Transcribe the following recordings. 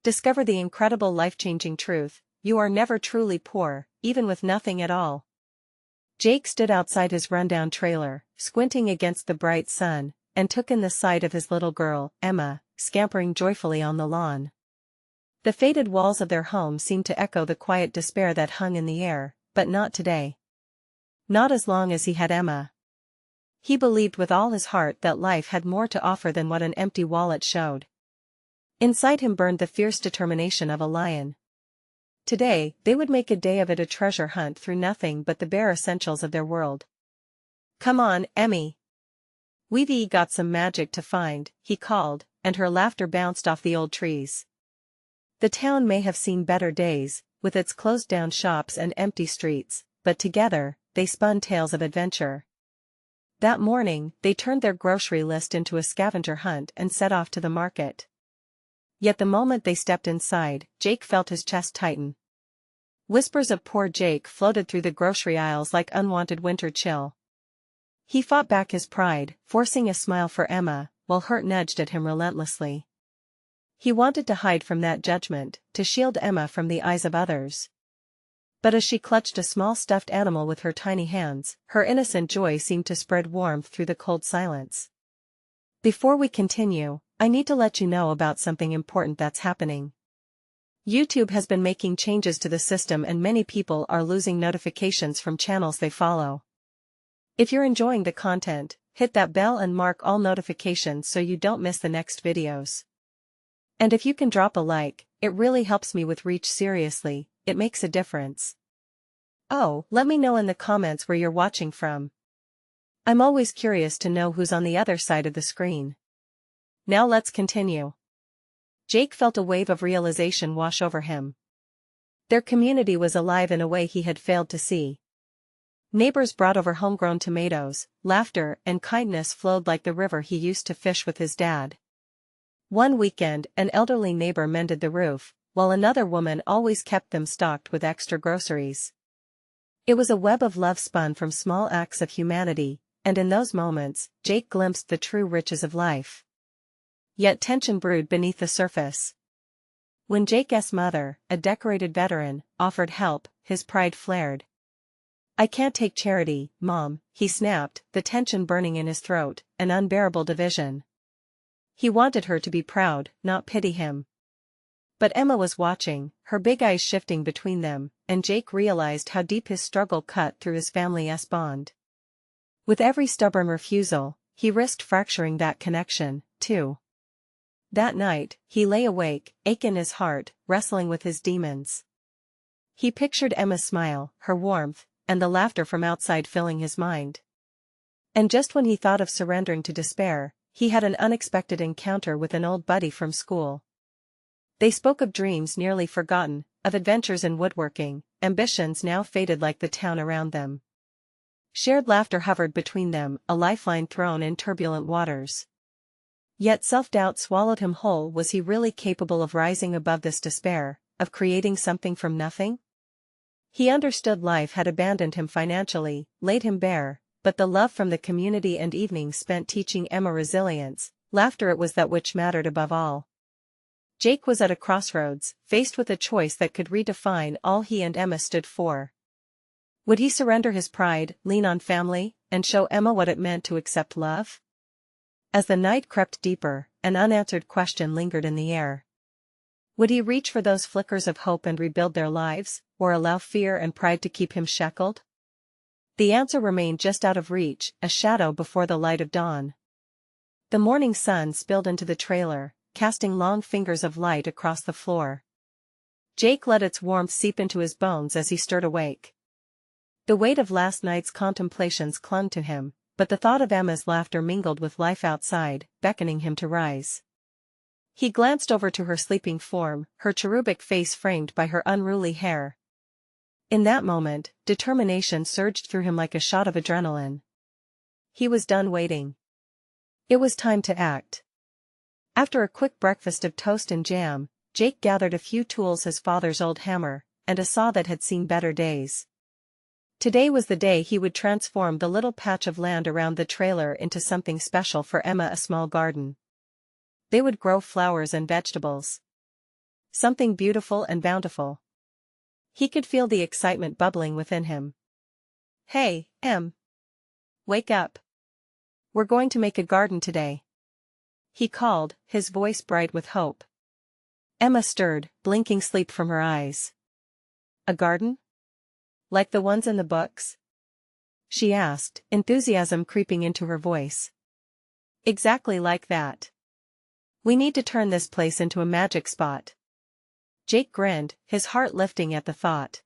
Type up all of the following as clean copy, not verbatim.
Discover the incredible life-changing truth: you are never truly poor, even with nothing at all. Jake stood outside his rundown trailer, squinting against the bright sun, and took in the sight of his little girl, Emma, scampering joyfully on the lawn. The faded walls of their home seemed to echo the quiet despair that hung in the air, but not today. Not as long as he had Emma. He believed with all his heart that life had more to offer than what an empty wallet showed. Inside him burned the fierce determination of a lion. Today, they would make a day of it, a treasure hunt through nothing but the bare essentials of their world. "Come on, Emmy. We've got some magic to find," he called, and her laughter bounced off the old trees. The town may have seen better days, with its closed-down shops and empty streets, but together, they spun tales of adventure. That morning, they turned their grocery list into a scavenger hunt and set off to the market. Yet the moment they stepped inside, Jake felt his chest tighten. Whispers of poor Jake floated through the grocery aisles like unwanted winter chill. He fought back his pride, forcing a smile for Emma, while hurt nudged at him relentlessly. He wanted to hide from that judgment, to shield Emma from the eyes of others. But as she clutched a small stuffed animal with her tiny hands, her innocent joy seemed to spread warmth through the cold silence. Before we continue, I need to let you know about something important that's happening. YouTube has been making changes to the system and many people are losing notifications from channels they follow. If you're enjoying the content, hit that bell and mark all notifications so you don't miss the next videos. And if you can drop a like, it really helps me with reach. Seriously, it makes a difference. Oh, let me know in the comments where you're watching from. I'm always curious to know who's on the other side of the screen. Now let's continue. Jake felt a wave of realization wash over him. Their community was alive in a way he had failed to see. Neighbors brought over homegrown tomatoes, laughter and kindness flowed like the river he used to fish with his dad. One weekend, an elderly neighbor mended the roof, while another woman always kept them stocked with extra groceries. It was a web of love spun from small acts of humanity, and in those moments, Jake glimpsed the true riches of life. Yet tension brewed beneath the surface. When Jake's mother, a decorated veteran, offered help, his pride flared. "I can't take charity, Mom," he snapped, the tension burning in his throat, an unbearable division. He wanted her to be proud, not pity him. But Emma was watching, her big eyes shifting between them, and Jake realized how deep his struggle cut through his family's bond. With every stubborn refusal, he risked fracturing that connection, too. That night, he lay awake, ache in his heart, wrestling with his demons. He pictured Emma's smile, her warmth, and the laughter from outside filling his mind. And just when he thought of surrendering to despair, he had an unexpected encounter with an old buddy from school. They spoke of dreams nearly forgotten, of adventures in woodworking, ambitions now faded like the town around them. Shared laughter hovered between them, a lifeline thrown in turbulent waters. Yet self-doubt swallowed him whole. Was he really capable of rising above this despair, of creating something from nothing? He understood life had abandoned him financially, laid him bare, but the love from the community and evenings spent teaching Emma resilience, laughter, it was that which mattered above all. Jake was at a crossroads, faced with a choice that could redefine all he and Emma stood for. Would he surrender his pride, lean on family, and show Emma what it meant to accept love? As the night crept deeper, an unanswered question lingered in the air. Would he reach for those flickers of hope and rebuild their lives, or allow fear and pride to keep him shackled? The answer remained just out of reach, a shadow before the light of dawn. The morning sun spilled into the trailer, casting long fingers of light across the floor. Jake let its warmth seep into his bones as he stirred awake. The weight of last night's contemplations clung to him, but the thought of Emma's laughter mingled with life outside, beckoning him to rise. He glanced over to her sleeping form, her cherubic face framed by her unruly hair. In that moment, determination surged through him like a shot of adrenaline. He was done waiting. It was time to act. After a quick breakfast of toast and jam, Jake gathered a few tools: his father's old hammer, and a saw that had seen better days. Today was the day he would transform the little patch of land around the trailer into something special for Emma, a small garden. They would grow flowers and vegetables. something beautiful and bountiful. He could feel the excitement bubbling within him. "Hey, Em. Wake up. We're going to make a garden today," he called, his voice bright with hope. Emma stirred, blinking sleep from her eyes. "A garden? Like the ones in the books?" she asked, enthusiasm creeping into her voice. "Exactly like that. We need to turn this place into a magic spot." Jake grinned, his heart lifting at the thought.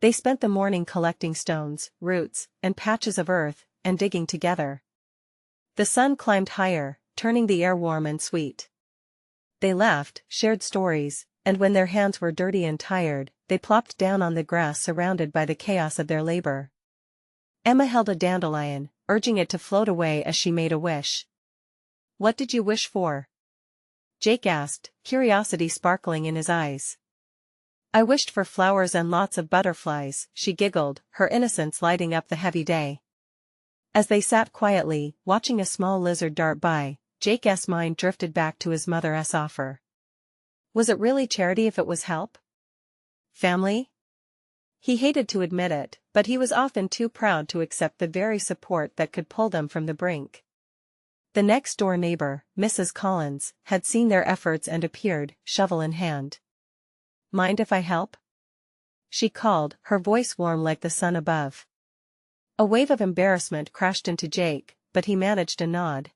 They spent the morning collecting stones, roots, and patches of earth, and digging together. The sun climbed higher, turning the air warm and sweet. They laughed, shared stories, and when their hands were dirty and tired, they plopped down on the grass surrounded by the chaos of their labor. Emma held a dandelion, urging it to float away as she made a wish. "What did you wish for?" Jake asked, curiosity sparkling in his eyes. "I wished for flowers and lots of butterflies," she giggled, her innocence lighting up the heavy day. As they sat quietly, watching a small lizard dart by, Jake's mind drifted back to his mother's offer. Was it really charity if it was help? Family? He hated to admit it, but he was often too proud to accept the very support that could pull them from the brink. The next-door neighbor, Mrs. Collins, had seen their efforts and appeared, shovel in hand. "Mind if I help?" she called, her voice warm like the sun above. A wave of embarrassment crashed into Jake, but he managed a nod.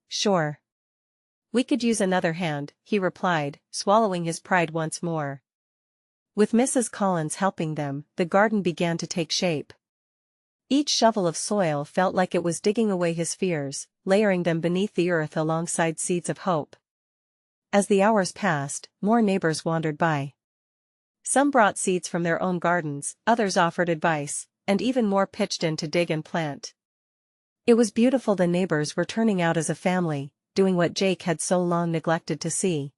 "Sure. We could use another hand," he replied, swallowing his pride once more. With Mrs. Collins helping them, the garden began to take shape. Each shovel of soil felt like it was digging away his fears, layering them beneath the earth alongside seeds of hope. As the hours passed, more neighbors wandered by. Some brought seeds from their own gardens, others offered advice, and even more pitched in to dig and plant. It was beautiful. The neighbors were turning out as a family, doing what Jake had so long neglected to see.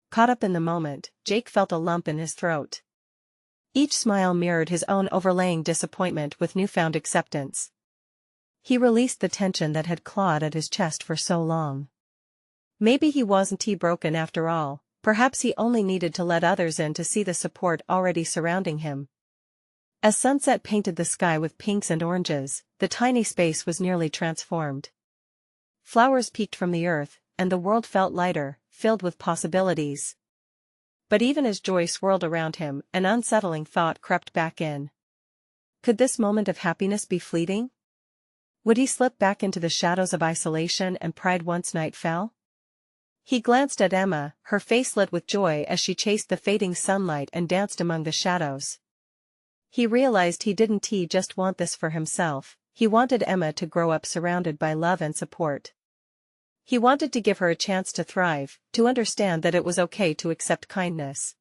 Caught up in the moment, Jake felt a lump in his throat. Each smile mirrored his own overlaying disappointment with newfound acceptance. He released the tension that had clawed at his chest for so long. Maybe he wasn't broken after all, perhaps he only needed to let others in to see the support already surrounding him. As sunset painted the sky with pinks and oranges, the tiny space was nearly transformed. Flowers peeked from the earth, and the world felt lighter, filled with possibilities. But even as joy swirled around him, an unsettling thought crept back in. Could this moment of happiness be fleeting? Would he slip back into the shadows of isolation and pride once night fell? He glanced at Emma, her face lit with joy as she chased the fading sunlight and danced among the shadows. He realized he didn't just want this for himself, he wanted Emma to grow up surrounded by love and support. He wanted to give her a chance to thrive, to understand that it was okay to accept kindness.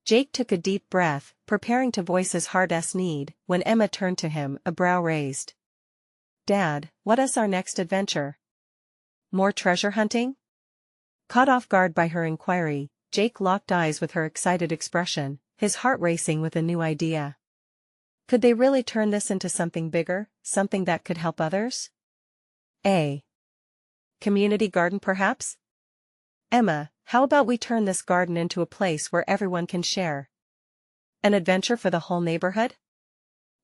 Jake took a deep breath, preparing to voice his heart's need, when Emma turned to him, a brow raised. "Dad, what's our next adventure? More treasure hunting?" Caught off guard by her inquiry, Jake locked eyes with her excited expression, his heart racing with a new idea. Could they really turn this into something bigger, something that could help others? A community garden perhaps? "Emma, how about we turn this garden into a place where everyone can share? An adventure for the whole neighborhood?"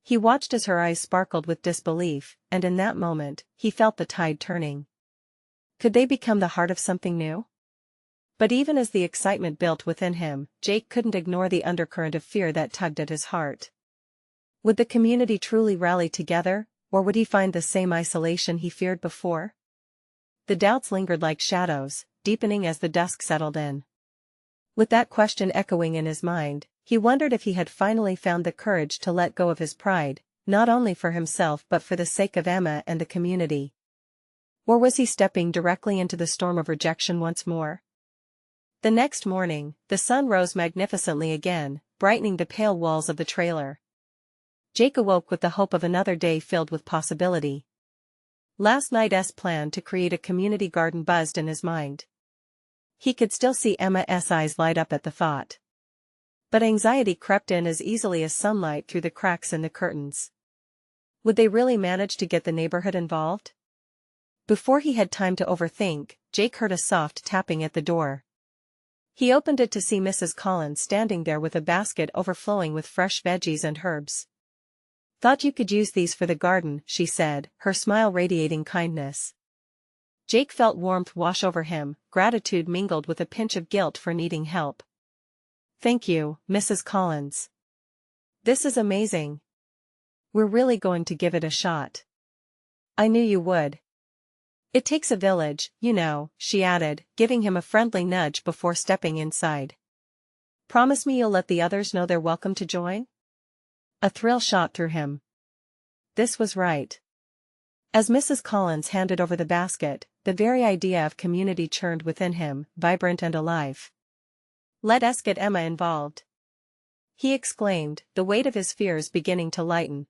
He watched as her eyes sparkled with disbelief, and in that moment, he felt the tide turning. Could they become the heart of something new? But even as the excitement built within him, Jake couldn't ignore the undercurrent of fear that tugged at his heart. Would the community truly rally together, or would he find the same isolation he feared before? The doubts lingered like shadows, deepening as the dusk settled in. With that question echoing in his mind, he wondered if he had finally found the courage to let go of his pride, not only for himself but for the sake of Emma and the community. Or was he stepping directly into the storm of rejection once more? The next morning, the sun rose magnificently again, brightening the pale walls of the trailer. Jake awoke with the hope of another day filled with possibility. Last night's plan to create a community garden buzzed in his mind. He could still see Emma's eyes light up at the thought. But anxiety crept in as easily as sunlight through the cracks in the curtains. Would they really manage to get the neighborhood involved? Before he had time to overthink, Jake heard a soft tapping at the door. He opened it to see Mrs. Collins standing there with a basket overflowing with fresh veggies and herbs. "Thought you could use these for the garden," she said, her smile radiating kindness. Jake felt warmth wash over him, gratitude mingled with a pinch of guilt for needing help. "Thank you, Mrs. Collins. This is amazing. We're really going to give it a shot. I knew you would. It takes a village, you know," she added, giving him a friendly nudge before stepping inside. "Promise me you'll let the others know they're welcome to join?" A thrill shot through him. This was right. As Mrs. Collins handed over the basket, the very idea of community churned within him, vibrant and alive. "Let us get Emma involved," he exclaimed, the weight of his fears beginning to lighten.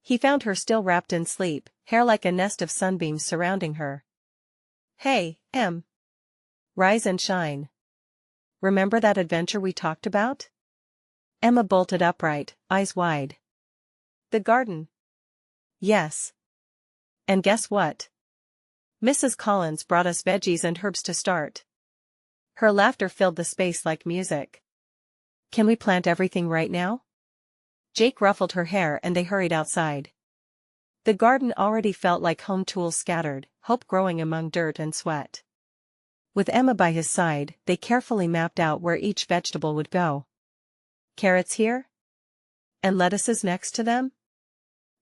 He found her still wrapped in sleep, hair like a nest of sunbeams surrounding her. "Hey, Em. Rise and shine. Remember that adventure we talked about?" Emma bolted upright, eyes wide. "The garden?" "Yes. And guess what? Mrs. Collins brought us veggies and herbs to start." Her laughter filled the space like music. "Can we plant everything right now?" Jake ruffled her hair and they hurried outside. The garden already felt like home tools scattered, hope growing among dirt and sweat. With Emma by his side, they carefully mapped out where each vegetable would go. "Carrots here? And lettuces next to them?"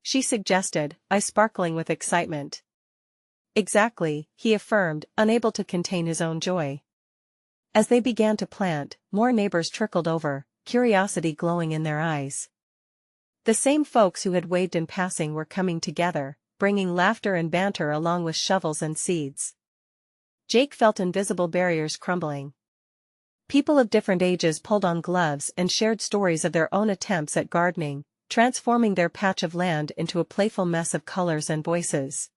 she suggested, eyes sparkling with excitement. "Exactly," he affirmed, unable to contain his own joy. As they began to plant, more neighbors trickled over, curiosity glowing in their eyes. The same folks who had waved in passing were coming together, bringing laughter and banter along with shovels and seeds. Jake felt invisible barriers crumbling. People of different ages pulled on gloves and shared stories of their own attempts at gardening, transforming their patch of land into a playful mess of colors and voices.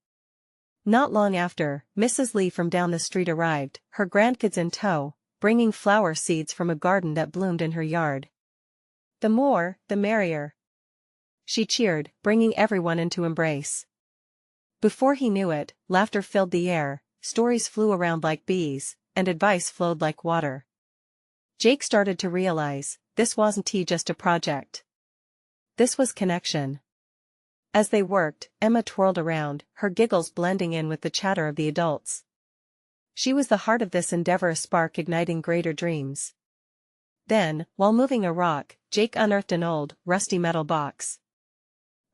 Not long after, Mrs. Lee from down the street arrived, her grandkids in tow, bringing flower seeds from a garden that bloomed in her yard. "The more, the merrier," she cheered, bringing everyone into embrace. Before he knew it, laughter filled the air, stories flew around like bees, and advice flowed like water. Jake started to realize, this wasn't just a project. This was connection. As they worked, Emma twirled around, her giggles blending in with the chatter of the adults. She was the heart of this endeavor, a spark igniting greater dreams. Then, while moving a rock, Jake unearthed an old, rusty metal box.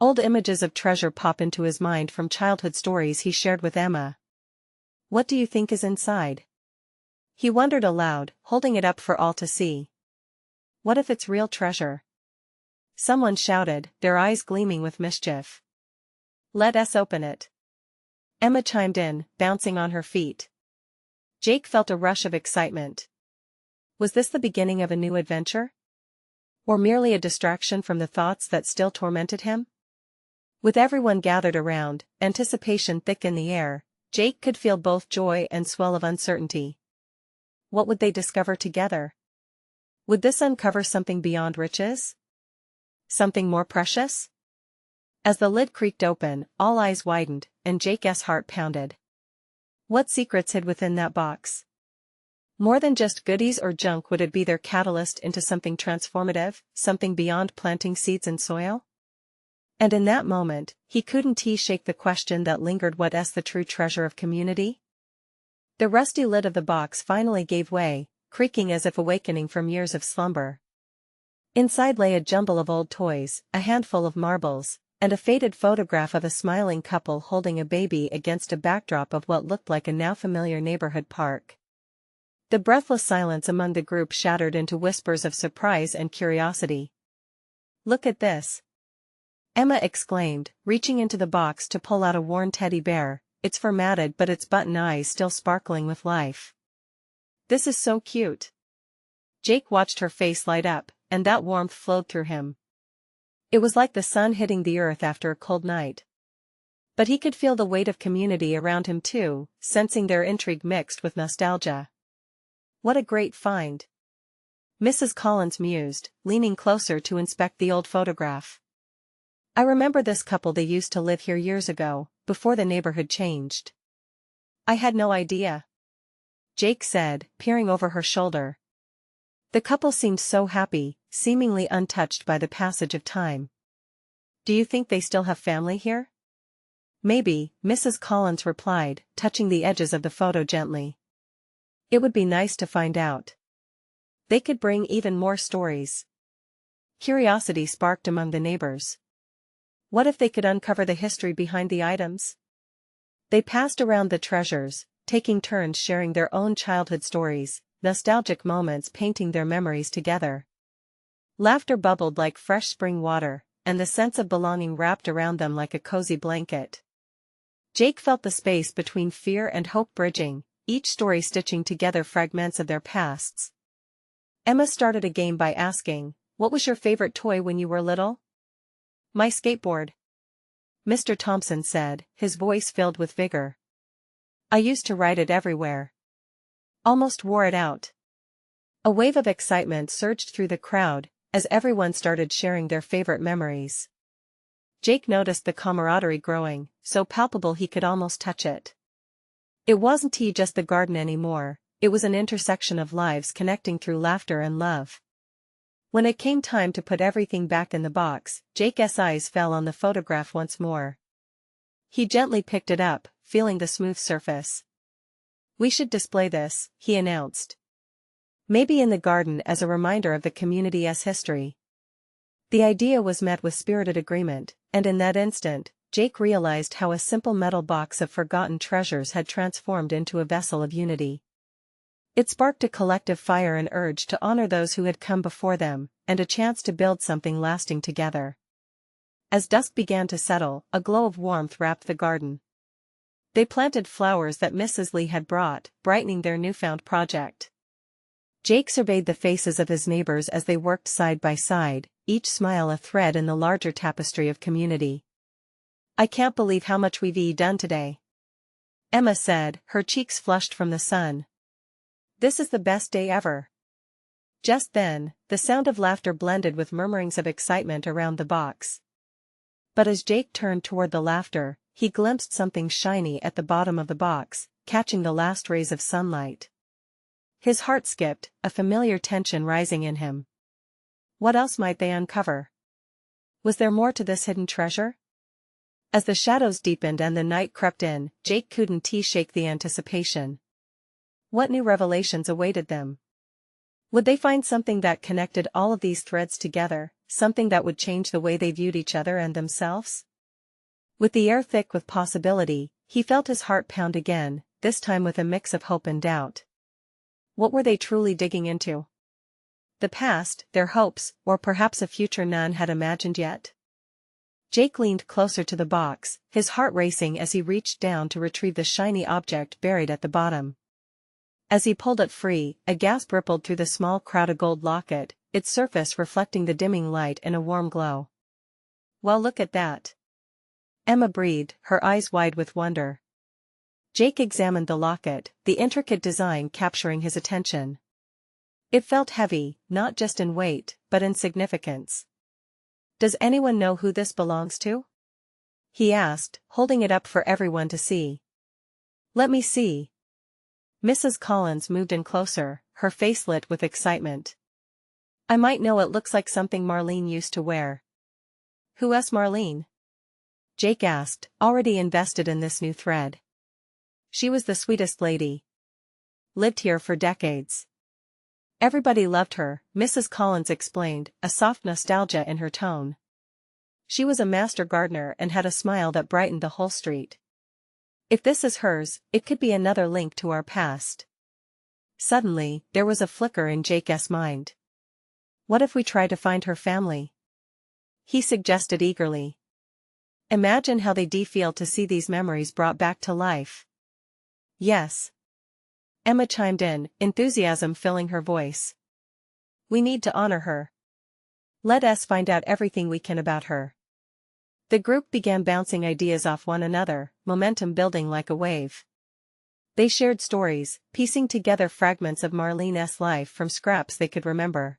Old images of treasure pop into his mind from childhood stories he shared with Emma. "What do you think is inside?" he wondered aloud, holding it up for all to see. "What if it's real treasure?" Someone shouted, their eyes gleaming with mischief. "Let us open it," Emma chimed in, bouncing on her feet. Jake felt a rush of excitement. Was this the beginning of a new adventure? Or merely a distraction from the thoughts that still tormented him? With everyone gathered around, anticipation thick in the air, Jake could feel both joy and swell of uncertainty. What would they discover together? Would this uncover something beyond riches? Something more precious? As the lid creaked open, all eyes widened, and Jake's heart pounded. What secrets hid within that box? More than just goodies or junk, would it be their catalyst into something transformative, something beyond planting seeds in soil? And in that moment, he couldn't shake the question that lingered: what's the true treasure of community? The rusty lid of the box finally gave way, creaking as if awakening from years of slumber. Inside lay a jumble of old toys, a handful of marbles, and a faded photograph of a smiling couple holding a baby against a backdrop of what looked like a now familiar neighborhood park. The breathless silence among the group shattered into whispers of surprise and curiosity. "Look at this!" Emma exclaimed, reaching into the box to pull out a worn teddy bear, its fur matted but its button eyes still sparkling with life. "This is so cute." Jake watched her face light up, and that warmth flowed through him. It was like the sun hitting the earth after a cold night. But he could feel the weight of community around him too, sensing their intrigue mixed with nostalgia. "What a great find," Mrs. Collins mused, leaning closer to inspect the old photograph. "I remember this couple. They used to live here years ago, before the neighborhood changed." "I had no idea," Jake said, peering over her shoulder, The couple seemed so happy, seemingly untouched by the passage of time. Do you think they still have family here? Maybe, Mrs. Collins replied, touching the edges of the photo gently. It would be nice to find out. They could bring even more stories. Curiosity sparked among the neighbors. What if they could uncover the history behind the items? They passed around the treasures, taking turns sharing their own childhood stories, nostalgic moments painting their memories together. Laughter bubbled like fresh spring water, and the sense of belonging wrapped around them like a cozy blanket. Jake felt the space between fear and hope bridging, each story stitching together fragments of their pasts. Emma started a game by asking, "What was your favorite toy when you were little?" "My skateboard," Mr. Thompson said, his voice filled with vigor. "I used to ride it everywhere. Almost wore it out." A wave of excitement surged through the crowd, as everyone started sharing their favorite memories. Jake noticed the camaraderie growing, so palpable he could almost touch it. It wasn't just the garden anymore, it was an intersection of lives connecting through laughter and love. When it came time to put everything back in the box, Jake's eyes fell on the photograph once more. He gently picked it up, feeling the smooth surface. "We should display this," he announced. "Maybe in the garden as a reminder of the community's history." The idea was met with spirited agreement, and in that instant, Jake realized how a simple metal box of forgotten treasures had transformed into a vessel of unity. It sparked a collective fire and urge to honor those who had come before them, and a chance to build something lasting together. As dusk began to settle, a glow of warmth wrapped the garden. They planted flowers that Mrs. Lee had brought, brightening their newfound project. Jake surveyed the faces of his neighbors as they worked side by side, each smile a thread in the larger tapestry of community. "I can't believe how much we've done today," Emma said, her cheeks flushed from the sun. "This is the best day ever." Just then, the sound of laughter blended with murmurings of excitement around the box. But as Jake turned toward the laughter, he glimpsed something shiny at the bottom of the box, catching the last rays of sunlight. His heart skipped, a familiar tension rising in him. What else might they uncover? Was there more to this hidden treasure? As the shadows deepened and the night crept in, Jake couldn't shake the anticipation. What new revelations awaited them? Would they find something that connected all of these threads together, something that would change the way they viewed each other and themselves? With the air thick with possibility, he felt his heart pound again, this time with a mix of hope and doubt. What were they truly digging into? The past, their hopes, or perhaps a future none had imagined yet? Jake leaned closer to the box, his heart racing as he reached down to retrieve the shiny object buried at the bottom. As he pulled it free, a gasp rippled through the small crowd. A gold locket, its surface reflecting the dimming light in a warm glow. "Well, look at that," Emma breathed, her eyes wide with wonder. Jake examined the locket, the intricate design capturing his attention. It felt heavy, not just in weight, but in significance. "Does anyone know who this belongs to?" he asked, holding it up for everyone to see. "Let me see." Mrs. Collins moved in closer, her face lit with excitement. "I might know, it looks like something Marlene used to wear." "Who's Marlene?" Jake asked, already invested in this new thread. "She was the sweetest lady. Lived here for decades. Everybody loved her," Mrs. Collins explained, a soft nostalgia in her tone. "She was a master gardener and had a smile that brightened the whole street. If this is hers, it could be another link to our past." Suddenly, there was a flicker in Jake's mind. "What if we try to find her family?" he suggested eagerly. "Imagine how they'd feel to see these memories brought back to life." "Yes," Emma chimed in, enthusiasm filling her voice. "We need to honor her. Let us find out everything we can about her." The group began bouncing ideas off one another, momentum building like a wave. They shared stories, piecing together fragments of Marlene's life from scraps they could remember.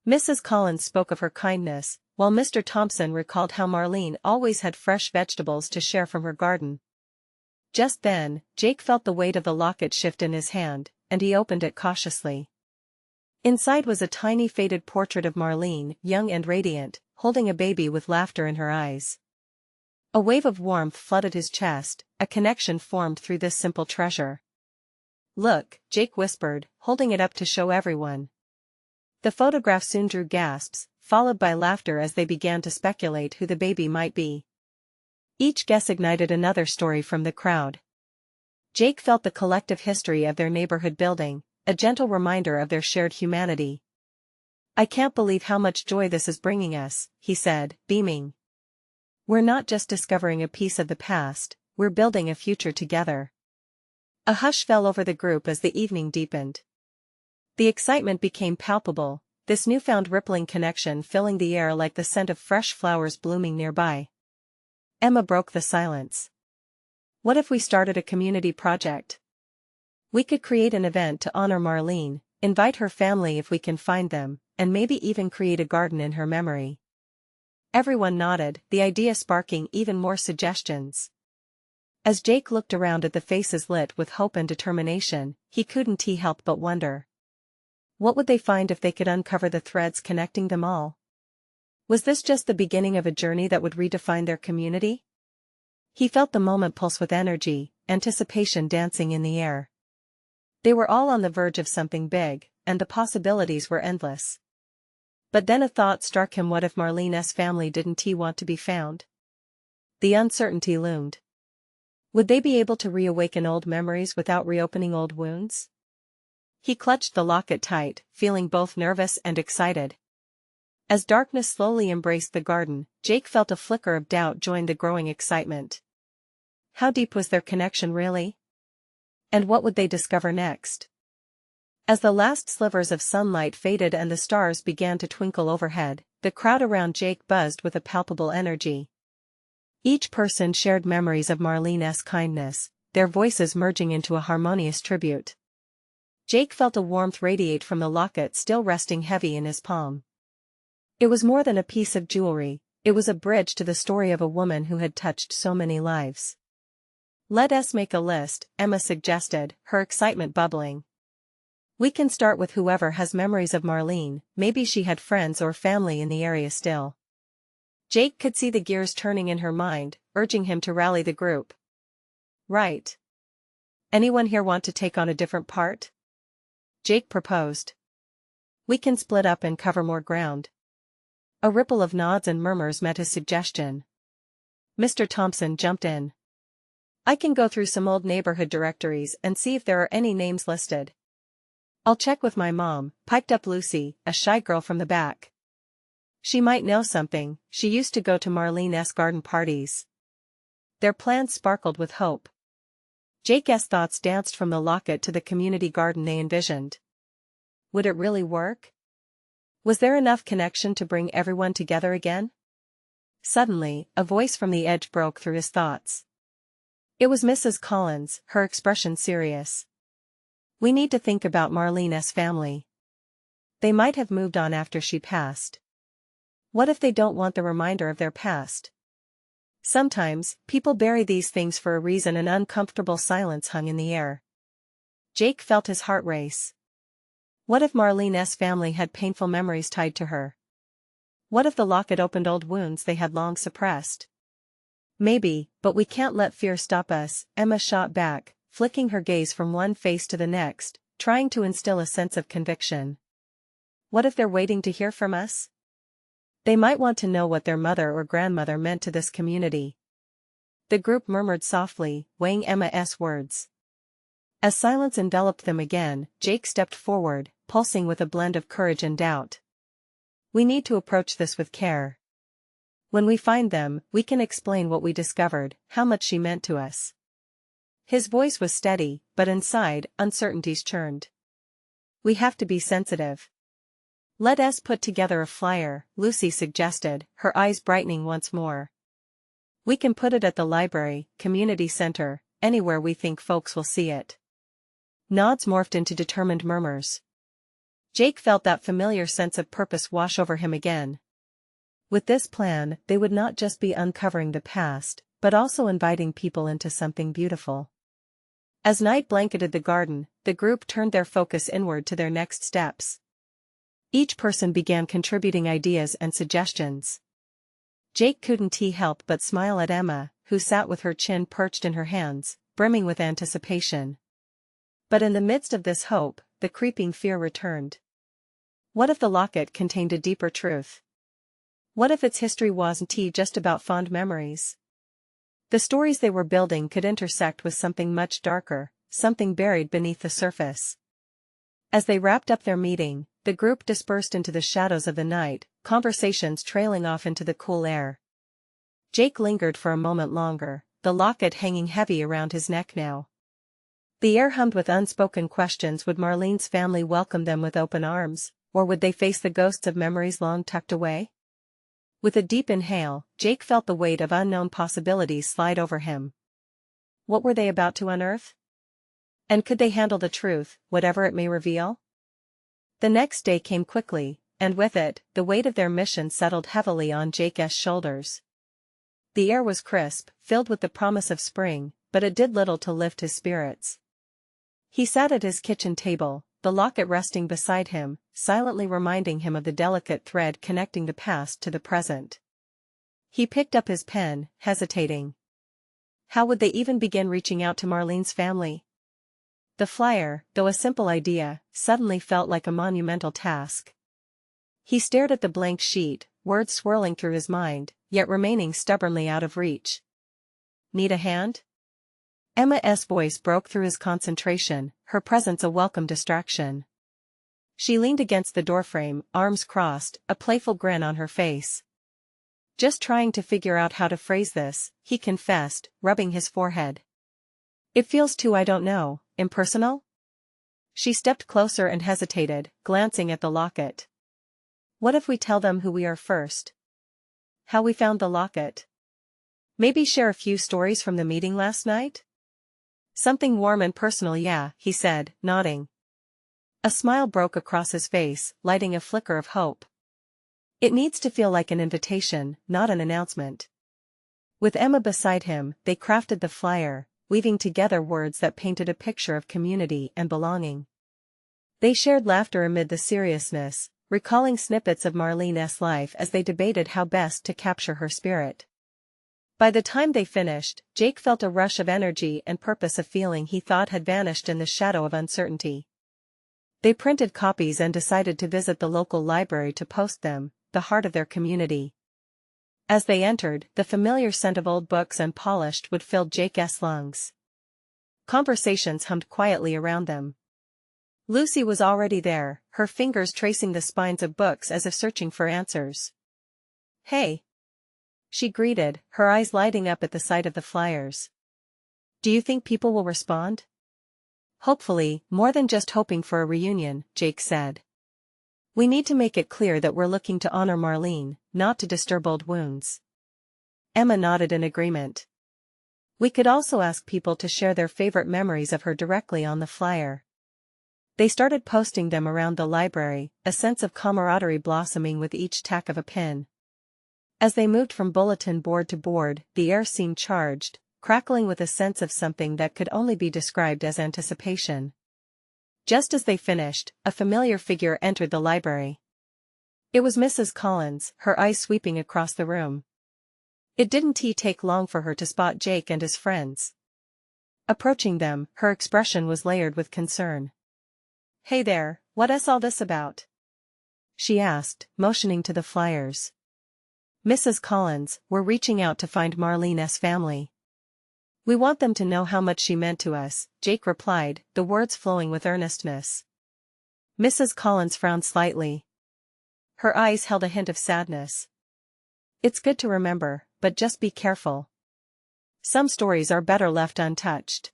Mrs. Collins spoke of her kindness, while Mr. Thompson recalled how Marlene always had fresh vegetables to share from her garden. Just then, Jake felt the weight of the locket shift in his hand, and he opened it cautiously. Inside was a tiny faded portrait of Marlene, young and radiant, holding a baby with laughter in her eyes. A wave of warmth flooded his chest, a connection formed through this simple treasure. "Look," Jake whispered, holding it up to show everyone. The photograph soon drew gasps, followed by laughter as they began to speculate who the baby might be. Each guess ignited another story from the crowd. Jake felt the collective history of their neighborhood building, a gentle reminder of their shared humanity. "I can't believe how much joy this is bringing us," he said, beaming. "We're not just discovering a piece of the past, we're building a future together." A hush fell over the group as the evening deepened. The excitement became palpable, this newfound rippling connection filling the air like the scent of fresh flowers blooming nearby. Emma broke the silence. "What if we started a community project? We could create an event to honor Marlene, invite her family if we can find them, and maybe even create a garden in her memory." Everyone nodded, the idea sparking even more suggestions. As Jake looked around at the faces lit with hope and determination, he couldn't help but wonder. What would they find if they could uncover the threads connecting them all? Was this just the beginning of a journey that would redefine their community? He felt the moment pulse with energy, anticipation dancing in the air. They were all on the verge of something big, and the possibilities were endless. But then a thought struck him: what if Marlene's family didn't want to be found? The uncertainty loomed. Would they be able to reawaken old memories without reopening old wounds? He clutched the locket tight, feeling both nervous and excited. As darkness slowly embraced the garden, Jake felt a flicker of doubt join the growing excitement. How deep was their connection really? And what would they discover next? As the last slivers of sunlight faded and the stars began to twinkle overhead, the crowd around Jake buzzed with a palpable energy. Each person shared memories of Marlene's kindness, their voices merging into a harmonious tribute. Jake felt a warmth radiate from the locket still resting heavy in his palm. It was more than a piece of jewelry, it was a bridge to the story of a woman who had touched so many lives. "Let us make a list," Emma suggested, her excitement bubbling. "We can start with whoever has memories of Marlene, maybe she had friends or family in the area still." Jake could see the gears turning in her mind, urging him to rally the group. "Right. Anyone here want to take on a different part?" Jake proposed. "We can split up and cover more ground." A ripple of nods and murmurs met his suggestion. Mr. Thompson jumped in. "I can go through some old neighborhood directories and see if there are any names listed." "I'll check with my mom," piped up Lucy, a shy girl from the back. "She might know something, she used to go to Marlene's garden parties." Their plans sparkled with hope. Jake's thoughts danced from the locket to the community garden they envisioned. Would it really work? Was there enough connection to bring everyone together again? Suddenly, a voice from the edge broke through his thoughts. It was Mrs. Collins, her expression serious. "We need to think about Marlene's family. They might have moved on after she passed. What if they don't want the reminder of their past?" Sometimes, people bury these things for a reason. An uncomfortable silence hung in the air. Jake felt his heart race. What if Marlene's family had painful memories tied to her? What if the locket opened old wounds they had long suppressed? "Maybe, but we can't let fear stop us," Emma shot back, flicking her gaze from one face to the next, trying to instill a sense of conviction. "What if they're waiting to hear from us? They might want to know what their mother or grandmother meant to this community." The group murmured softly, weighing Emma's words. As silence enveloped them again, Jake stepped forward, pulsing with a blend of courage and doubt. "We need to approach this with care. When we find them, we can explain what we discovered, how much she meant to us." His voice was steady, but inside, uncertainties churned. "We have to be sensitive. Let us put together a flyer," Lucy suggested, her eyes brightening once more. "We can put it at the library, community center, anywhere we think folks will see it." Nods morphed into determined murmurs. Jake felt that familiar sense of purpose wash over him again. With this plan, they would not just be uncovering the past, but also inviting people into something beautiful. As night blanketed the garden, the group turned their focus inward to their next steps. Each person began contributing ideas and suggestions. Jake couldn't help but smile at Emma, who sat with her chin perched in her hands, brimming with anticipation. But in the midst of this hope, the creeping fear returned. What if the locket contained a deeper truth? What if its history wasn't just about fond memories? The stories they were building could intersect with something much darker, something buried beneath the surface. As they wrapped up their meeting, the group dispersed into the shadows of the night, conversations trailing off into the cool air. Jake lingered for a moment longer, the locket hanging heavy around his neck now. The air hummed with unspoken questions. Would Marlene's family welcome them with open arms, or would they face the ghosts of memories long tucked away? With a deep inhale, Jake felt the weight of unknown possibilities slide over him. What were they about to unearth? And could they handle the truth, whatever it may reveal? The next day came quickly, and with it, the weight of their mission settled heavily on Jake's shoulders. The air was crisp, filled with the promise of spring, but it did little to lift his spirits. He sat at his kitchen table, the locket resting beside him, silently reminding him of the delicate thread connecting the past to the present. He picked up his pen, hesitating. How would they even begin reaching out to Marlene's family? The flyer, though a simple idea, suddenly felt like a monumental task. He stared at the blank sheet, words swirling through his mind, yet remaining stubbornly out of reach. Need a hand? Emma's voice broke through his concentration, her presence a welcome distraction. She leaned against the doorframe, arms crossed, a playful grin on her face. Just trying to figure out how to phrase this, he confessed, rubbing his forehead. It feels too, I don't know, impersonal? She stepped closer and hesitated, glancing at the locket. What if we tell them who we are first? How we found the locket? Maybe share a few stories from the meeting last night? Something warm and personal, yeah, he said, nodding. A smile broke across his face, lighting a flicker of hope. It needs to feel like an invitation, not an announcement. With Emma beside him, they crafted the flyer, weaving together words that painted a picture of community and belonging. They shared laughter amid the seriousness, recalling snippets of Marlene's life as they debated how best to capture her spirit. By the time they finished, Jake felt a rush of energy and purpose, a feeling he thought had vanished in the shadow of uncertainty. They printed copies and decided to visit the local library to post them, the heart of their community. As they entered, the familiar scent of old books and polished wood filled Jake's lungs. Conversations hummed quietly around them. Lucy was already there, her fingers tracing the spines of books as if searching for answers. Hey! She greeted, her eyes lighting up at the sight of the flyers. Do you think people will respond? Hopefully, more than just hoping for a reunion, Jake said. We need to make it clear that we're looking to honor Marlene, not to disturb old wounds. Emma nodded in agreement. We could also ask people to share their favorite memories of her directly on the flyer. They started posting them around the library, a sense of camaraderie blossoming with each tack of a pen. As they moved from bulletin board to board, the air seemed charged, crackling with a sense of something that could only be described as anticipation. Just as they finished, a familiar figure entered the library. It was Mrs. Collins, her eyes sweeping across the room. It didn't take long for her to spot Jake and his friends. Approaching them, her expression was layered with concern. Hey there, what's all this about? She asked, motioning to the flyers. Mrs. Collins, we're reaching out to find Marlene's family. We want them to know how much she meant to us, Jake replied, the words flowing with earnestness. Mrs. Collins frowned slightly. Her eyes held a hint of sadness. It's good to remember, but just be careful. Some stories are better left untouched.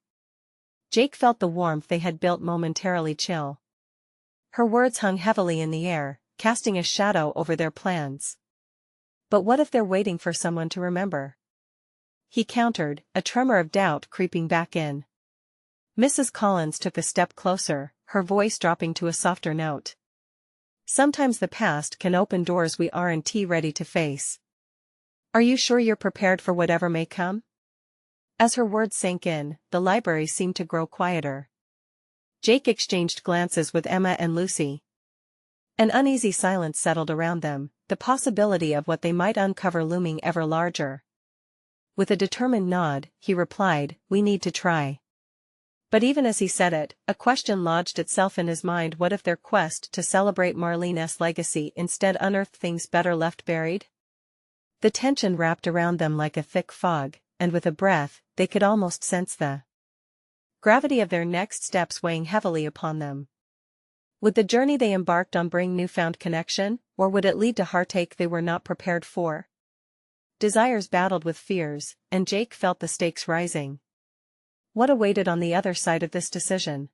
Jake felt the warmth they had built momentarily chill. Her words hung heavily in the air, casting a shadow over their plans. But what if they're waiting for someone to remember? He countered, a tremor of doubt creeping back in. Mrs. Collins took a step closer, her voice dropping to a softer note. Sometimes the past can open doors we aren't ready to face. Are you sure you're prepared for whatever may come? As her words sank in, the library seemed to grow quieter. Jake exchanged glances with Emma and Lucy. An uneasy silence settled around them, the possibility of what they might uncover looming ever larger. With a determined nod, he replied, "We need to try." But even as he said it, a question lodged itself in his mind: what if their quest to celebrate Marlene's legacy instead unearthed things better left buried? The tension wrapped around them like a thick fog, and with a breath, they could almost sense the gravity of their next steps weighing heavily upon them. Would the journey they embarked on bring newfound connection, or would it lead to heartache they were not prepared for? Desires battled with fears, and Jake felt the stakes rising. What awaited on the other side of this decision?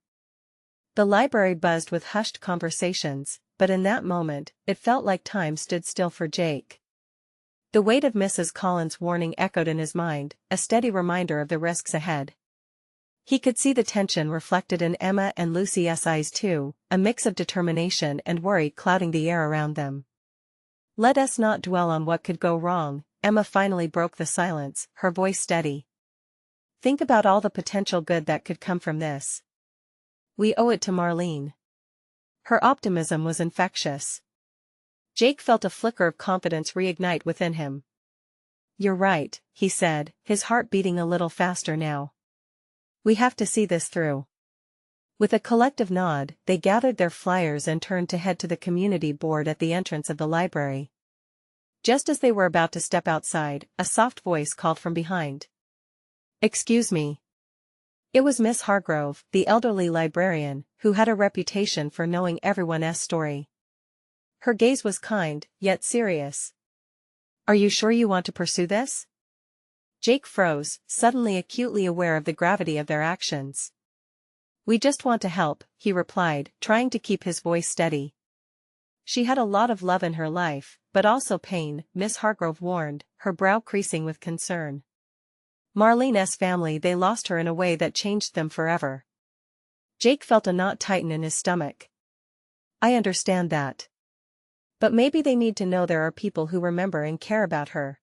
The library buzzed with hushed conversations, but in that moment, it felt like time stood still for Jake. The weight of Mrs. Collins' warning echoed in his mind, a steady reminder of the risks ahead. He could see the tension reflected in Emma and Lucy's eyes too, a mix of determination and worry clouding the air around them. "Let us not dwell on what could go wrong," Emma finally broke the silence, her voice steady. "Think about all the potential good that could come from this. We owe it to Marlene." Her optimism was infectious. Jake felt a flicker of confidence reignite within him. "You're right," he said, his heart beating a little faster now. "We have to see this through." With a collective nod, they gathered their flyers and turned to head to the community board at the entrance of the library. Just as they were about to step outside, a soft voice called from behind. "Excuse me." It was Miss Hargrove, the elderly librarian, who had a reputation for knowing everyone's story. Her gaze was kind, yet serious. "Are you sure you want to pursue this?" Jake froze, suddenly acutely aware of the gravity of their actions. "We just want to help," he replied, trying to keep his voice steady. She had a lot of love in her life, but also pain, Miss Hargrove warned, her brow creasing with concern. Marlene's family, they lost her in a way that changed them forever. Jake felt a knot tighten in his stomach. "I understand that. But maybe they need to know there are people who remember and care about her.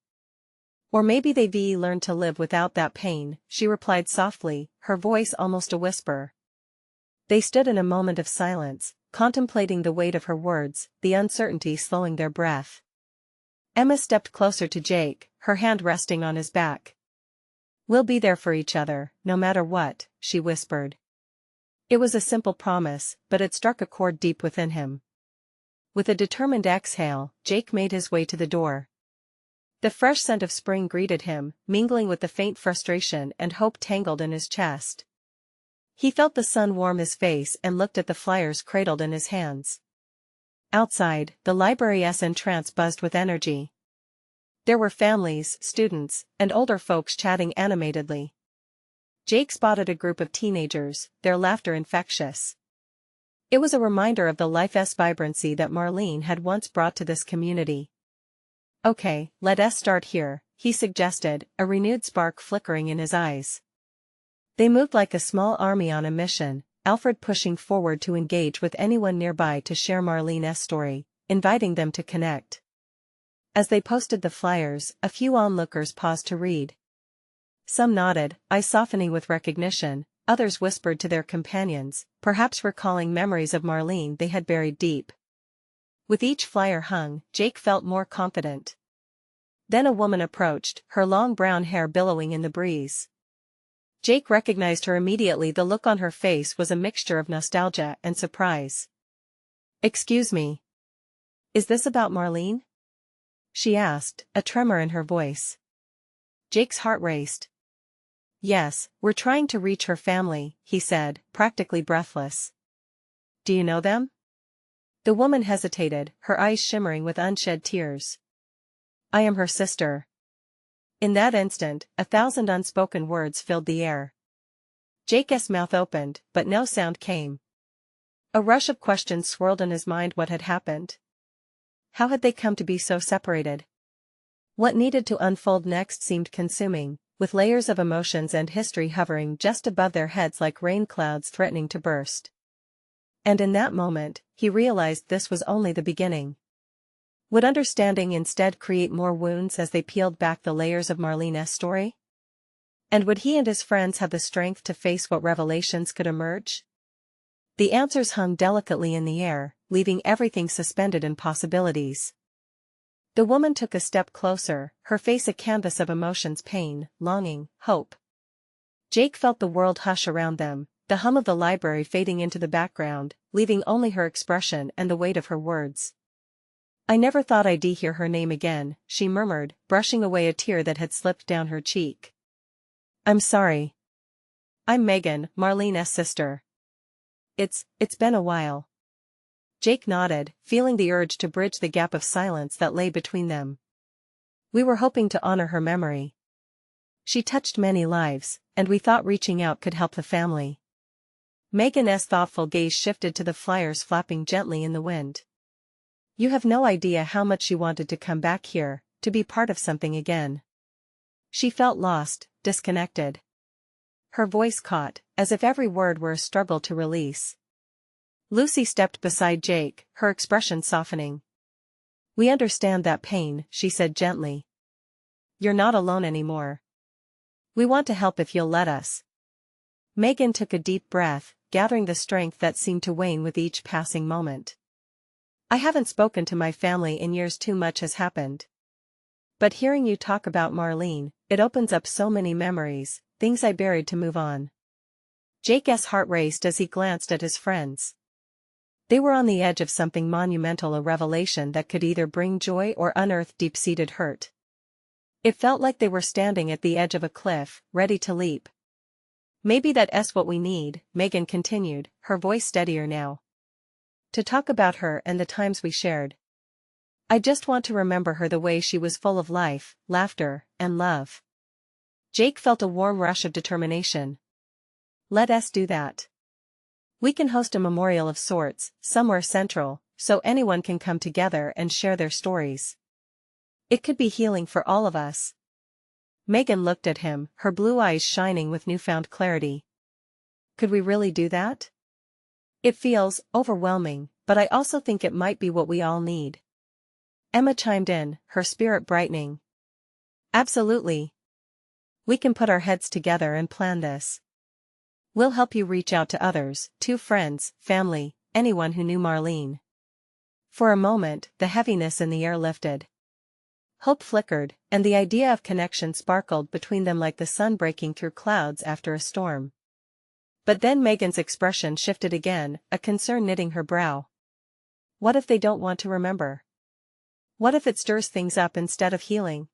Or maybe they've learned to live without that pain," she replied softly, her voice almost a whisper. They stood in a moment of silence, contemplating the weight of her words, the uncertainty slowing their breath. Emma stepped closer to Jake, her hand resting on his back. "We'll be there for each other, no matter what," she whispered. It was a simple promise, but it struck a chord deep within him. With a determined exhale, Jake made his way to the door. The fresh scent of spring greeted him, mingling with the faint frustration and hope tangled in his chest. He felt the sun warm his face and looked at the flyers cradled in his hands. Outside, the library's entrance buzzed with energy. There were families, students, and older folks chatting animatedly. Jake spotted a group of teenagers, their laughter infectious. It was a reminder of the life's vibrancy that Marlene had once brought to this community. "Okay, let us start here," he suggested, a renewed spark flickering in his eyes. They moved like a small army on a mission, Alfred pushing forward to engage with anyone nearby to share Marlene's story, inviting them to connect. As they posted the flyers, a few onlookers paused to read. Some nodded, eyes softening with recognition, others whispered to their companions, perhaps recalling memories of Marlene they had buried deep. With each flyer hung, Jake felt more confident. Then a woman approached, her long brown hair billowing in the breeze. Jake recognized her immediately. The look on her face was a mixture of nostalgia and surprise. "Excuse me. Is this about Marlene?" she asked, a tremor in her voice. Jake's heart raced. "Yes, we're trying to reach her family," he said, practically breathless. "Do you know them?" The woman hesitated, her eyes shimmering with unshed tears. "I am her sister." In that instant, 1,000 unspoken words filled the air. Jake's mouth opened, but no sound came. A rush of questions swirled in his mind. What had happened? How had they come to be so separated? What needed to unfold next seemed consuming, with layers of emotions and history hovering just above their heads like rain clouds threatening to burst. And in that moment, he realized this was only the beginning. Would understanding instead create more wounds as they peeled back the layers of Marlene's story? And would he and his friends have the strength to face what revelations could emerge? The answers hung delicately in the air, leaving everything suspended in possibilities. The woman took a step closer, her face a canvas of emotions: pain, longing, hope. Jake felt the world hush around them, the hum of the library fading into the background, leaving only her expression and the weight of her words. "I never thought I'd hear her name again," she murmured, brushing away a tear that had slipped down her cheek. "I'm sorry. I'm Megan, Marlene's sister. It's been a while." Jake nodded, feeling the urge to bridge the gap of silence that lay between them. "We were hoping to honor her memory. She touched many lives, and we thought reaching out could help the family." Megan's thoughtful gaze shifted to the flyers flapping gently in the wind. "You have no idea how much she wanted to come back here, to be part of something again." She felt lost, disconnected. Her voice caught, as if every word were a struggle to release. Lucy stepped beside Jake, her expression softening. "We understand that pain," she said gently. "You're not alone anymore. We want to help if you'll let us." Megan took a deep breath, gathering the strength that seemed to wane with each passing moment. "I haven't spoken to my family in years, too much has happened. But hearing you talk about Marlene, it opens up so many memories, things I buried to move on." Jake's heart raced as he glanced at his friends. They were on the edge of something monumental, a revelation that could either bring joy or unearth deep-seated hurt. It felt like they were standing at the edge of a cliff, ready to leap. "Maybe that's what we need," Megan continued, her voice steadier now. "To talk about her and the times we shared. I just want to remember her the way she was, full of life, laughter, and love." Jake felt a warm rush of determination. "Let us do that. We can host a memorial of sorts, somewhere central, so anyone can come together and share their stories. It could be healing for all of us." Megan looked at him, her blue eyes shining with newfound clarity. "Could we really do that? It feels overwhelming, but I also think it might be what we all need." Emma chimed in, her spirit brightening. "Absolutely. We can put our heads together and plan this. We'll help you reach out to others, to friends, family, anyone who knew Marlene." For a moment, the heaviness in the air lifted. Hope flickered, and the idea of connection sparkled between them like the sun breaking through clouds after a storm. But then Megan's expression shifted again, a concern knitting her brow. What if they don't want to remember? What if it stirs things up instead of healing?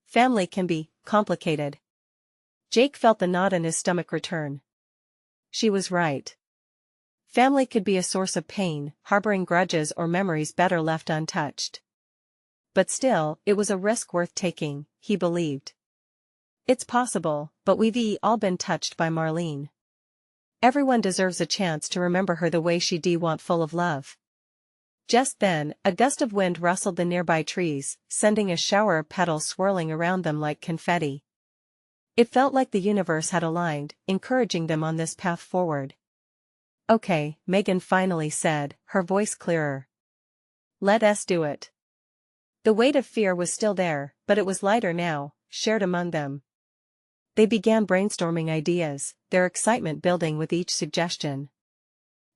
Family can be complicated. Jake felt the knot in his stomach return. She was right. Family could be a source of pain, harboring grudges or memories better left untouched. But still, it was a risk worth taking, he believed. It's possible, but we've all been touched by Marlene. Everyone deserves a chance to remember her the way she did, want, full of love. Just then, a gust of wind rustled the nearby trees, sending a shower of petals swirling around them like confetti. It felt like the universe had aligned, encouraging them on this path forward. "Okay," Megan finally said, her voice clearer. "Let us do it." The weight of fear was still there, but it was lighter now, shared among them. They began brainstorming ideas, their excitement building with each suggestion.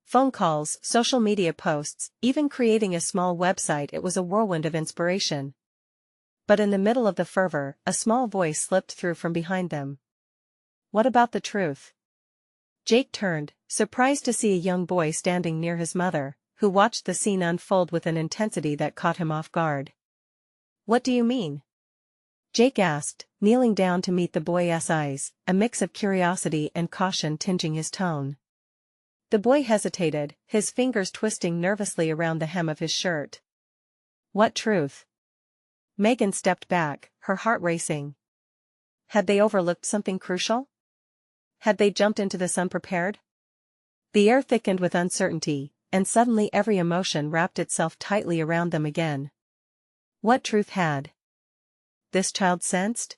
Phone calls, social media posts, even creating a small website. It was a whirlwind of inspiration. But in the middle of the fervor, a small voice slipped through from behind them. "What about the truth?" Jake turned, surprised to see a young boy standing near his mother, who watched the scene unfold with an intensity that caught him off guard. "What do you mean?" Jake asked, kneeling down to meet the boy's eyes, a mix of curiosity and caution tinging his tone. The boy hesitated, his fingers twisting nervously around the hem of his shirt. "What truth?" Megan stepped back, her heart racing. Had they overlooked something crucial? Had they jumped into this unprepared? The air thickened with uncertainty, and suddenly every emotion wrapped itself tightly around them again. What truth had this child sensed?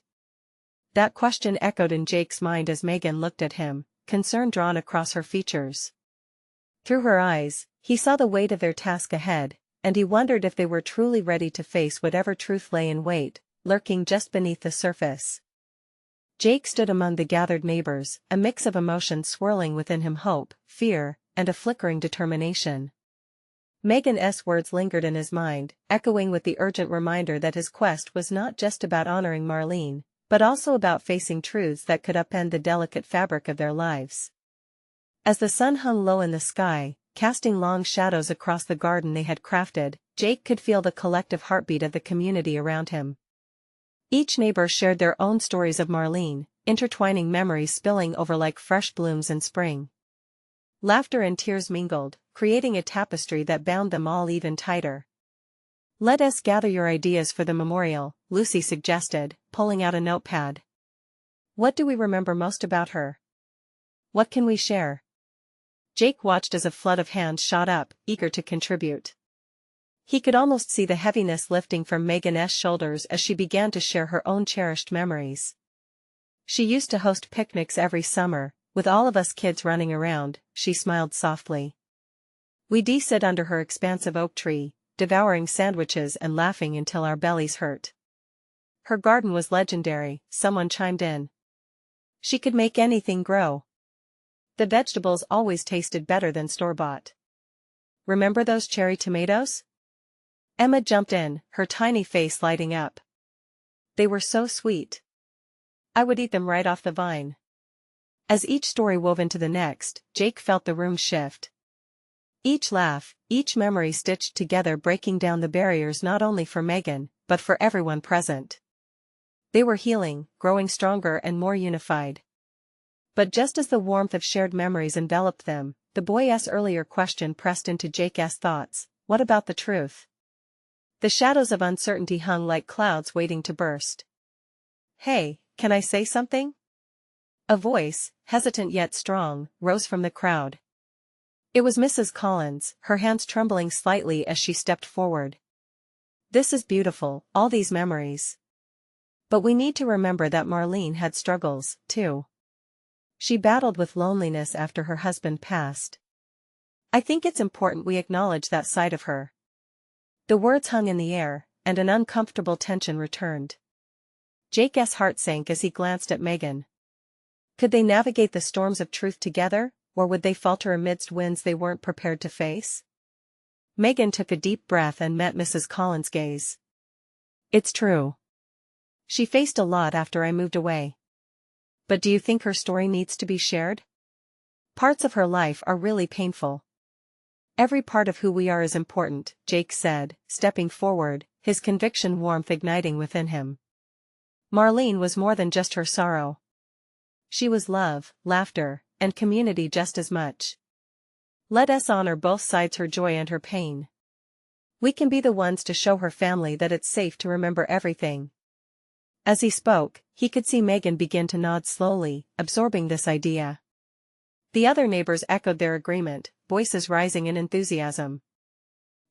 That question echoed in Jake's mind as Megan looked at him, concern drawn across her features. Through her eyes, he saw the weight of their task ahead, and he wondered if they were truly ready to face whatever truth lay in wait, lurking just beneath the surface. Jake stood among the gathered neighbors, a mix of emotions swirling within him: hope, fear, and a flickering determination. Megan's words lingered in his mind, echoing with the urgent reminder that his quest was not just about honoring Marlene, but also about facing truths that could upend the delicate fabric of their lives. As the sun hung low in the sky, casting long shadows across the garden they had crafted, Jake could feel the collective heartbeat of the community around him. Each neighbor shared their own stories of Marlene, intertwining memories spilling over like fresh blooms in spring. Laughter and tears mingled, creating a tapestry that bound them all even tighter. "Let us gather your ideas for the memorial," Lucy suggested, pulling out a notepad. "What do we remember most about her? What can we share?" Jake watched as a flood of hands shot up, eager to contribute. He could almost see the heaviness lifting from Megan's shoulders as she began to share her own cherished memories. "She used to host picnics every summer, with all of us kids running around," she smiled softly. "We'd sit under her expansive oak tree, devouring sandwiches and laughing until our bellies hurt. Her garden was legendary," someone chimed in. "She could make anything grow. The vegetables always tasted better than store-bought. Remember those cherry tomatoes?" Emma jumped in, her tiny face lighting up. "They were so sweet. I would eat them right off the vine." As each story wove into the next, Jake felt the room shift. Each laugh, each memory stitched together, breaking down the barriers not only for Megan, but for everyone present. They were healing, growing stronger and more unified. But just as the warmth of shared memories enveloped them, the boy's earlier question pressed into Jake's thoughts: what about the truth? The shadows of uncertainty hung like clouds waiting to burst. "Hey, can I say something?" A voice, hesitant yet strong, rose from the crowd. It was Mrs. Collins, her hands trembling slightly as she stepped forward. "This is beautiful, all these memories. But we need to remember that Marlene had struggles, too. She battled with loneliness after her husband passed. I think it's important we acknowledge that side of her." The words hung in the air, and an uncomfortable tension returned. Jake's heart sank as he glanced at Megan. Could they navigate the storms of truth together, or would they falter amidst winds they weren't prepared to face? Megan took a deep breath and met Mrs. Collins' gaze. "It's true. She faced a lot after I moved away. But do you think her story needs to be shared? Parts of her life are really painful." "Every part of who we are is important," Jake said, stepping forward, his conviction warmth igniting within him. Marlene was more than just her sorrow. She was love, laughter, and community just as much. Let us honor both sides, her joy and her pain. We can be the ones to show her family that it's safe to remember everything." As he spoke, he could see Megan begin to nod slowly, absorbing this idea. The other neighbors echoed their agreement, voices rising in enthusiasm.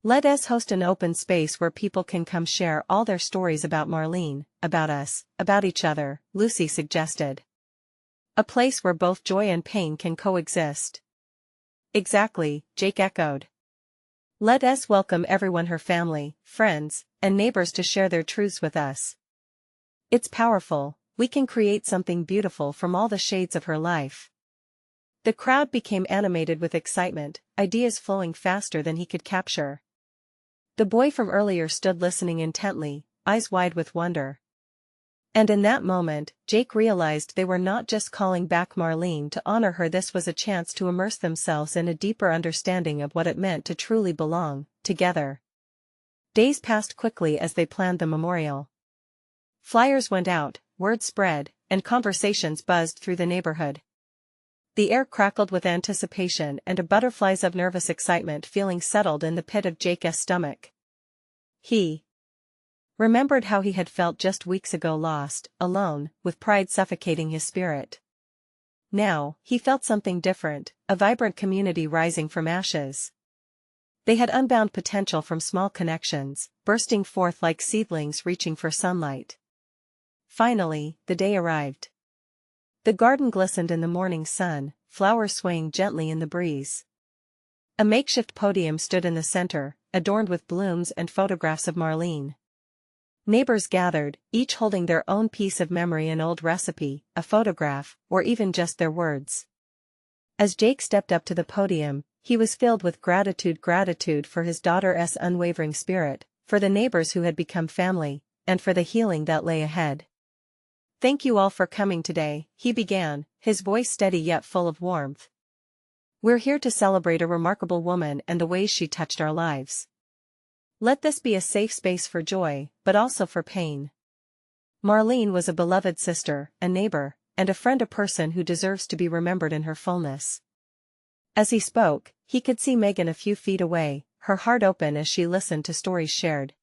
"Let us host an open space where people can come share all their stories about Marlene, about us, about each other," Lucy suggested. "A place where both joy and pain can coexist." "Exactly," Jake echoed. "Let us welcome everyone, her family, friends, and neighbors, to share their truths with us. It's powerful. We can create something beautiful from all the shades of her life." The crowd became animated with excitement, ideas flowing faster than he could capture. The boy from earlier stood listening intently, eyes wide with wonder. And in that moment, Jake realized they were not just calling back Marlene to honor her. This was a chance to immerse themselves in a deeper understanding of what it meant to truly belong together. Days passed quickly as they planned the memorial. Flyers went out, word spread, and conversations buzzed through the neighborhood. The air crackled with anticipation and a butterflies of nervous excitement feeling settled in the pit of Jake's stomach. He remembered how he had felt just weeks ago, lost, alone, with pride suffocating his spirit. Now, he felt something different, a vibrant community rising from ashes. They had unbound potential from small connections, bursting forth like seedlings reaching for sunlight. Finally, the day arrived. The garden glistened in the morning sun, flowers swaying gently in the breeze. A makeshift podium stood in the center, adorned with blooms and photographs of Marlene. Neighbors gathered, each holding their own piece of memory, an old recipe, a photograph, or even just their words. As Jake stepped up to the podium, he was filled with gratitude for his daughter's unwavering spirit, for the neighbors who had become family, and for the healing that lay ahead. "Thank you all for coming today," he began, his voice steady yet full of warmth. "We're here to celebrate a remarkable woman and the ways she touched our lives. Let this be a safe space for joy, but also for pain. Marlene was a beloved sister, a neighbor, and a friend, a person who deserves to be remembered in her fullness." As he spoke, he could see Megan a few feet away, her heart open as she listened to stories shared.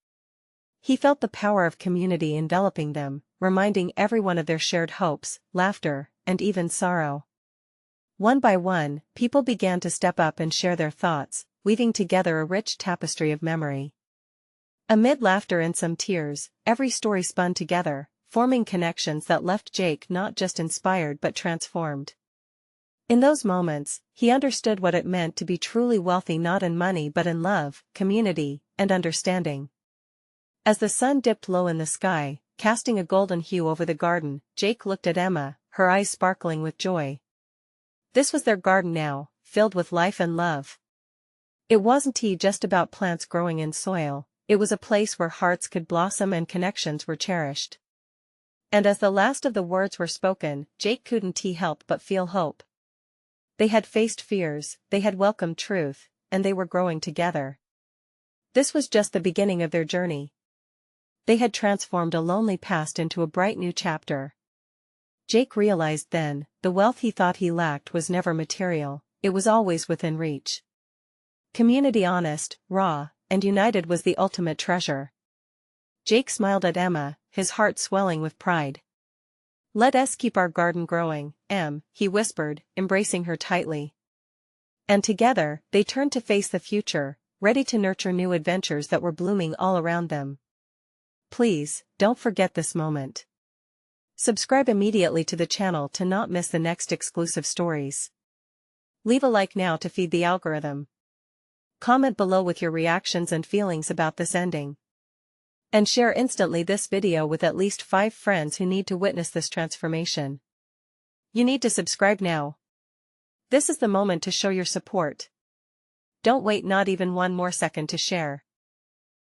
He felt the power of community enveloping them, reminding everyone of their shared hopes, laughter, and even sorrow. One by one, people began to step up and share their thoughts, weaving together a rich tapestry of memory. Amid laughter and some tears, every story spun together, forming connections that left Jake not just inspired but transformed. In those moments, he understood what it meant to be truly wealthy, not in money but in love, community, and understanding. As the sun dipped low in the sky, casting a golden hue over the garden, Jake looked at Emma, her eyes sparkling with joy. This was their garden now, filled with life and love. It wasn't just about plants growing in soil, it was a place where hearts could blossom and connections were cherished. And as the last of the words were spoken, Jake couldn't help but feel hope. They had faced fears, they had welcomed truth, and they were growing together. This was just the beginning of their journey. They had transformed a lonely past into a bright new chapter. Jake realized then, the wealth he thought he lacked was never material, it was always within reach. Community, honest, raw, and united, was the ultimate treasure. Jake smiled at Emma, his heart swelling with pride. "Let us keep our garden growing, Em," he whispered, embracing her tightly. And together, they turned to face the future, ready to nurture new adventures that were blooming all around them. Please, don't forget this moment. Subscribe immediately to the channel to not miss the next exclusive stories. Leave a like now to feed the algorithm. Comment below with your reactions and feelings about this ending. And share instantly this video with at least 5 friends who need to witness this transformation. You need to subscribe now. This is the moment to show your support. Don't wait not even one more second to share.